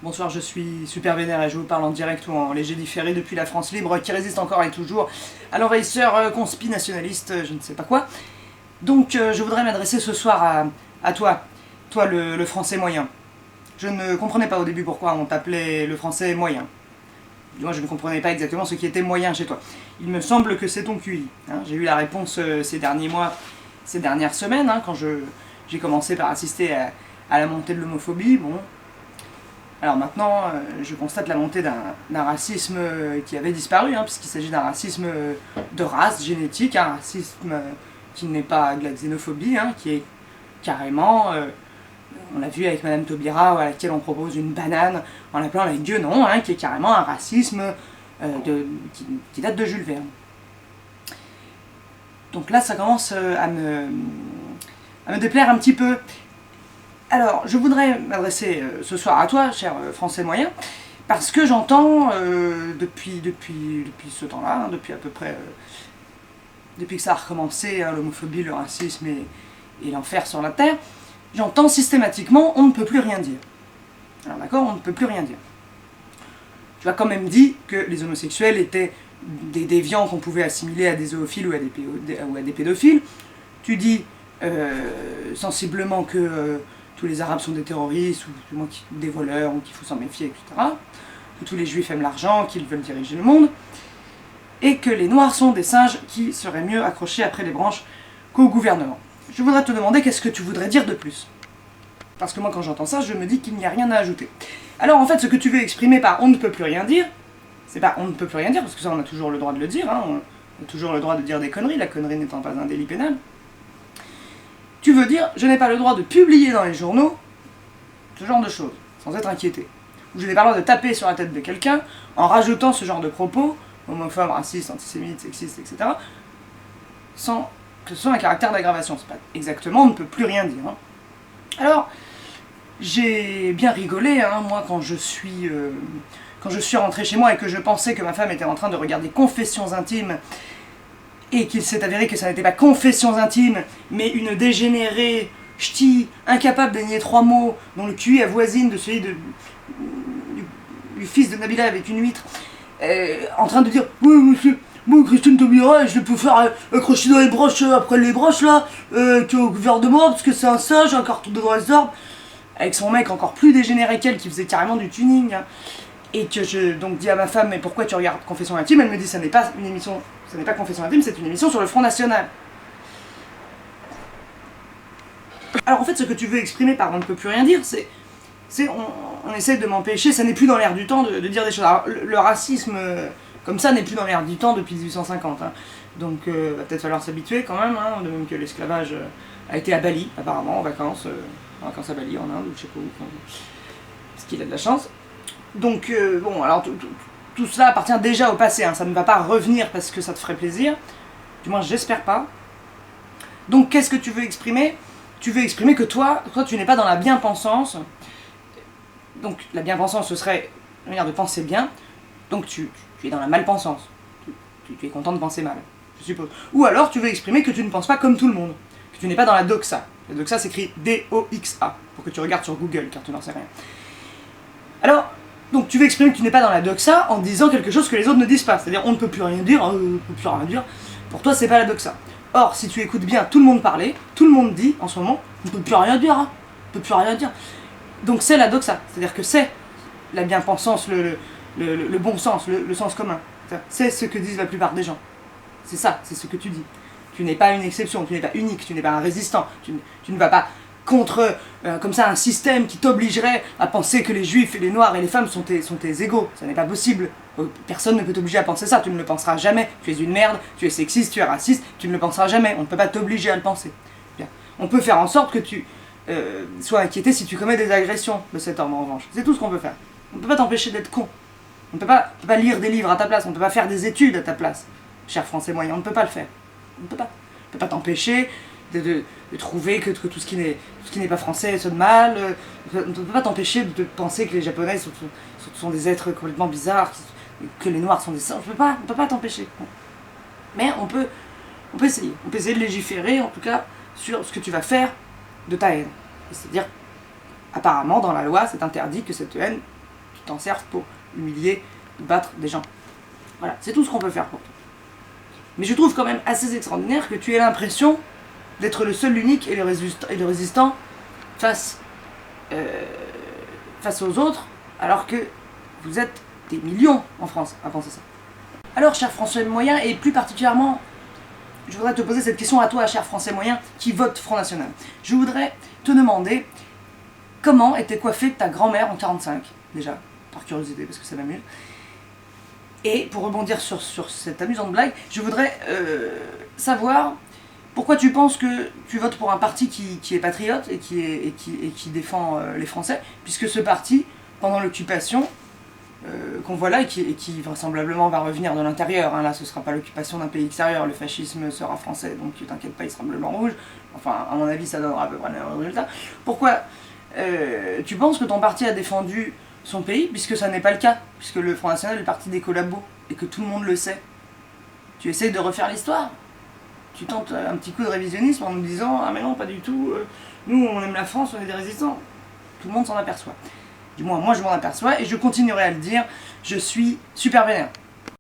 Bonsoir, je suis Super Vénère et je vous parle en direct ou en léger différé depuis la France libre qui résiste encore et toujours à l'envahisseur conspinationaliste, je ne sais pas quoi. Donc je voudrais m'adresser ce soir à toi, le français moyen. Je ne comprenais pas au début pourquoi on t'appelait le français moyen. Du moins je ne comprenais pas exactement ce qui était moyen chez toi. Il me semble que c'est ton QI. Hein. J'ai eu la réponse ces derniers mois, ces dernières semaines, hein, quand j'ai commencé par assister à la montée de l'homophobie. Bon, alors maintenant, je constate la montée d'un racisme qui avait disparu, hein, puisqu'il s'agit d'un racisme de race génétique, un racisme qui n'est pas de la xénophobie, hein, qui est carrément, on l'a vu avec Madame Taubira, à laquelle on propose une banane en l'appelant avec Dieu non, hein, qui est carrément un racisme qui date de Jules Verne. Donc là, ça commence à me déplaire un petit peu. Alors, je voudrais m'adresser ce soir à toi, cher français moyen, parce que j'entends depuis ce temps-là, hein, depuis à peu près, depuis que ça a recommencé, hein, l'homophobie, le racisme et l'enfer sur la terre, j'entends systématiquement on ne peut plus rien dire. Alors d'accord, on ne peut plus rien dire. Tu as quand même dit que les homosexuels étaient des déviants qu'on pouvait assimiler à des zoophiles ou à des pédophiles. Tu dis sensiblement que tous les arabes sont des terroristes, ou du moins des voleurs, ou qu'il faut s'en méfier, etc. Que tous les juifs aiment l'argent, qu'ils veulent diriger le monde. Et que les noirs sont des singes qui seraient mieux accrochés après les branches qu'au gouvernement. Je voudrais te demander qu'est-ce que tu voudrais dire de plus. Parce que moi quand j'entends ça, je me dis qu'il n'y a rien à ajouter. Alors en fait, ce que tu veux exprimer par on ne peut plus rien dire, c'est pas on ne peut plus rien dire, parce que ça on a toujours le droit de le dire, hein, on a toujours le droit de dire des conneries, la connerie n'étant pas un délit pénal. Tu veux dire, je n'ai pas le droit de publier dans les journaux ce genre de choses, sans être inquiété. Ou je n'ai pas le droit de taper sur la tête de quelqu'un en rajoutant ce genre de propos, homophobes, racistes, antisémites, sexistes, etc., sans que ce soit un caractère d'aggravation. C'est pas exactement, on ne peut plus rien dire. Hein. Alors, j'ai bien rigolé, hein, moi, quand je suis rentré chez moi et que je pensais que ma femme était en train de regarder Confessions intimes, et qu'il s'est avéré que ça n'était pas Confessions intimes, mais une dégénérée, ch'ti, incapable d'aligner 3 mots, dont le QI avoisine de celui du fils de Nabila avec une huître, en train de dire « Oui, monsieur, moi, Christine Taubira, je peux faire accrocher dans les broches, après les broches, là, au gouvernement, parce que c'est un singe, un carton devant les arbres. » Avec son mec encore plus dégénéré qu'elle, qui faisait carrément du tuning, hein. Et que je donc dis à ma femme, mais pourquoi tu regardes Confessions intimes? Elle me dit, ça n'est pas une émission, ça n'est pas Confessions intimes, c'est une émission sur le Front National. Alors en fait, ce que tu veux exprimer par on ne peut plus rien dire, on essaie de m'empêcher, ça n'est plus dans l'air du temps de dire des choses. Alors, le racisme, comme ça, n'est plus dans l'air du temps depuis 1850. Hein. Donc va peut-être falloir s'habituer quand même, hein, de même que l'esclavage a été à Bali, apparemment, en vacances à Bali, en Inde, ou je sais pas où, parce qu'il a de la chance. Donc, bon, alors tout cela appartient déjà au passé, hein, ça ne va pas revenir parce que ça te ferait plaisir, du moins j'espère pas. Donc qu'est-ce que tu veux exprimer? Tu veux exprimer que toi tu n'es pas dans la bien-pensance, donc la bien-pensance ce serait une manière de penser bien, donc tu es dans la mal-pensance, tu es content de penser mal, je suppose. Ou alors tu veux exprimer que tu ne penses pas comme tout le monde, que tu n'es pas dans la doxa. La doxa s'écrit D-O-X-A, pour que tu regardes sur Google, car tu n'en sais rien. Alors, donc tu veux exprimer que tu n'es pas dans la doxa en disant quelque chose que les autres ne disent pas. C'est-à-dire on ne peut plus rien dire, on ne peut plus rien dire. Pour toi, c'est pas la doxa. Or, si tu écoutes bien tout le monde parler, tout le monde dit en ce moment, on ne peut plus rien dire, hein. On ne peut plus rien dire. Donc c'est la doxa. C'est-à-dire que c'est la bien-pensance, le bon sens, le sens commun. C'est ce que disent la plupart des gens. C'est ça, c'est ce que tu dis. Tu n'es pas une exception, tu n'es pas unique, tu n'es pas un résistant, tu ne vas pas contre, comme ça, un système qui t'obligerait à penser que les juifs et les noirs et les femmes sont tes égaux. Ça n'est pas possible. Personne ne peut t'obliger à penser ça, tu ne le penseras jamais. Tu es une merde, tu es sexiste, tu es raciste, tu ne le penseras jamais. On ne peut pas t'obliger à le penser. Bien. On peut faire en sorte que tu sois inquiété si tu commets des agressions de cet ordre, en revanche. C'est tout ce qu'on peut faire. On ne peut pas t'empêcher d'être con. On ne peut pas lire des livres à ta place, on ne peut pas faire des études à ta place. Cher français moyen, on ne peut pas le faire. On ne peut pas. On ne peut pas t'empêcher de trouver que tout ce qui n'est pas français sonne mal. On ne peut pas t'empêcher de penser que les japonais sont des êtres complètement bizarres, que les noirs sont des singes. On ne peut pas t'empêcher. Mais on peut essayer. On peut essayer de légiférer, en tout cas, sur ce que tu vas faire de ta haine. C'est-à-dire, apparemment, dans la loi, c'est interdit que cette haine t'en serves pour humilier, battre des gens. Voilà, c'est tout ce qu'on peut faire pour toi. Mais je trouve quand même assez extraordinaire que tu aies l'impression d'être le seul, l'unique et le résistant face aux autres, alors que vous êtes des millions en France à penser ça. Alors, cher Français moyen, et plus particulièrement, je voudrais te poser cette question à toi, cher Français moyen, qui vote Front National. Je voudrais te demander comment était coiffée ta grand-mère en 45, déjà, par curiosité, parce que ça m'amuse. Et pour rebondir sur cette amusante blague, je voudrais savoir pourquoi tu penses que tu votes pour un parti qui est patriote et qui défend les Français, puisque ce parti, pendant l'occupation, qu'on voit là et qui vraisemblablement va revenir de l'intérieur, hein, là ce sera pas l'occupation d'un pays extérieur, le fascisme sera français, donc t'inquiète pas, il sera bleu, blanc, rouge, enfin à mon avis ça donnera à peu près le même résultat. Pourquoi tu penses que ton parti a défendu son pays, puisque ça n'est pas le cas, puisque le Front National est le parti des collabos, et que tout le monde le sait? Tu essayes de refaire l'histoire, tu tentes un petit coup de révisionnisme en nous disant « Ah mais non, pas du tout, nous on aime la France, on est des résistants ». Tout le monde s'en aperçoit. Du moins, moi je m'en aperçois, et je continuerai à le dire, je suis super vénère.